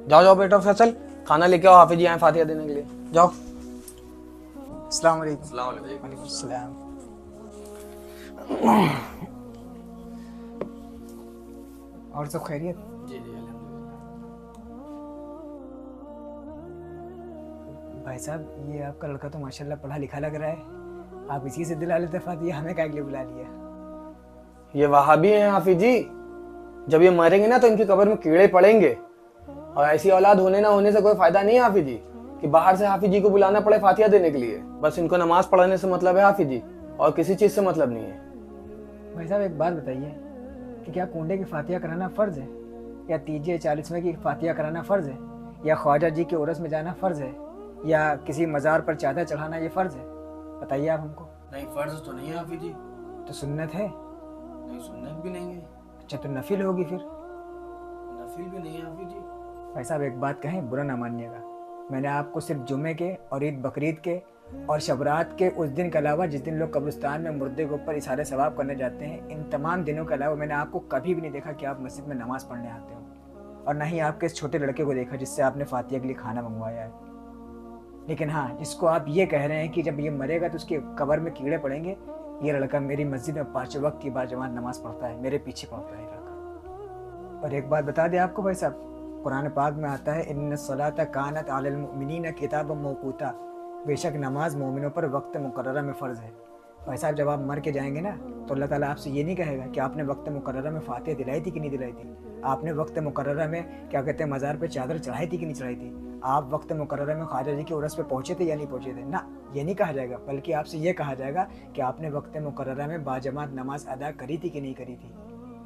जाओ जाओ बेटा फैसल, खाना लेके आओ, हाफिज जी आए फातिहा देने के लिए, जाओ। अस्सलाम वालेकुम। अस्सलाम वालेकुम। वालेकुम सलाम। और सब खैरियत? जी जी अल्हम्दुलिल्लाह। भाई साहब, ये आपका लड़का तो माशाल्लाह पढ़ा लिखा लग रहा है। आप इसी से दिला लेते फातिहा, हमें क्या के लिए बुला लिया? ये वहाबी हैं हाफिज जी, जब ये मरेंगे ना तो इनकी कब्र में कीड़े पड़ेंगे। और ऐसी औलाद होने ना होने से कोई फायदा नहीं है हाफिज जी, कि बाहर से हाफिज जी को बुलाना पड़े फातिहा देने के लिए। बस इनको नमाज पढ़ाने से मतलब है हाफिज जी, और किसी चीज से मतलब नहीं है। भाई साहब एक बात बताइए कि क्या कुंडे की फातिहा कराना फ़र्ज़ है, या तीजे 40वें की फातिहा कराना फ़र्ज़ है, या ख्वाजा जी के उर्स में जाना फ़र्ज़ है, या किसी मज़ार पर चादर चढ़ाना ये फ़र्ज़ है? बताइए आप हमको। नहीं फर्ज तो नहीं है हाफिज जी। तो सुन्नत है। नहीं सुन्नत भी नहीं है। अच्छा, तो नफिल होगी फिर। नफिल भी नहीं है हाफिज जी। भाई साहब एक बात कहें, बुरा ना मानिएगा, मैंने आपको सिर्फ जुमे के और ईद बकरीद के और शबरात के उस दिन के अलावा, जिस दिन लोग कब्रिस्तान में मुर्दे के ऊपर इशारे सवाब करने जाते हैं, इन तमाम दिनों के अलावा मैंने आपको कभी भी नहीं देखा कि आप मस्जिद में नमाज़ पढ़ने आते हो। और ना ही आपके इस छोटे लड़के को देखा जिससे आपने फातिहा के लिए खाना मंगवाया है। लेकिन हाँ, जिसको आप ये कह रहे हैं कि जब ये मरेगा तो उसके कब्र में कीड़े पड़ेंगे, ये लड़का मेरी मस्जिद में 5 वक्त की बाजमात नमाज़ पढ़ता है, मेरे पीछे पढ़ता है ये लड़का। और एक बात बता दें आपको भाई साहब, कुरान पाक में आता है, इन्न सलाता कानत अलल मुमिनीना किताबम मौकूता, बेशक नमाज मोमिनों पर वक्त मुकर्ररा में फ़र्ज़ है। भाई साहब जब आप मर के जाएंगे ना, तो अल्लाह ताला आपसे ये नहीं कहेगा कि आपने वक्त मुकर्ररा में फातिहा दिलाई थी कि नहीं दिलाई थी, आपने वक्त मुकर्ररा में क्या कहते हैं मज़ार पे चादर चढ़ाई थी कि नहीं चढ़ाई थी, आप वक्त मुकर्ररा में ख्वाजा जी के उर्स पे पहुँचे थे या नहीं पहुँचे थे ना। ये नहीं कहा जाएगा, बल्कि आपसे ये कहा जाएगा कि आपने वक्त मुकर्ररा में बाजमात नमाज अदा करी थी कि नहीं करी थी।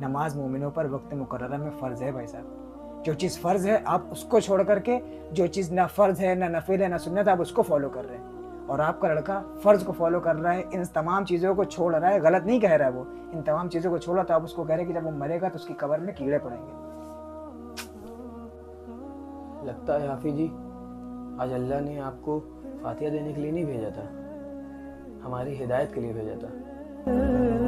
नमाज मोमिनों पर वक्त मुकर्ररा में फ़र्ज़ है भाई साहब। जो चीज़ फ़र्ज़ है आप उसको छोड़ करके, जो चीज़ ना फ़र्ज़ है ना नफिल है ना सुन्नत, आप उसको फॉलो कर रहे हैं। और आपका लड़का फ़र्ज़ को फॉलो कर रहा है, इन तमाम चीज़ों को छोड़ रहा है। गलत नहीं कह रहा है वो, इन तमाम चीज़ों को छोड़ा, तो आप उसको कह रहे हैं कि जब वो मरेगा तो उसकी कब्र में कीड़े पड़ेंगे। लगता है हाफिज जी आज अल्लाह ने आपको फातिहा देने के लिए नहीं भेजा था, हमारी हिदायत के लिए भेजा था।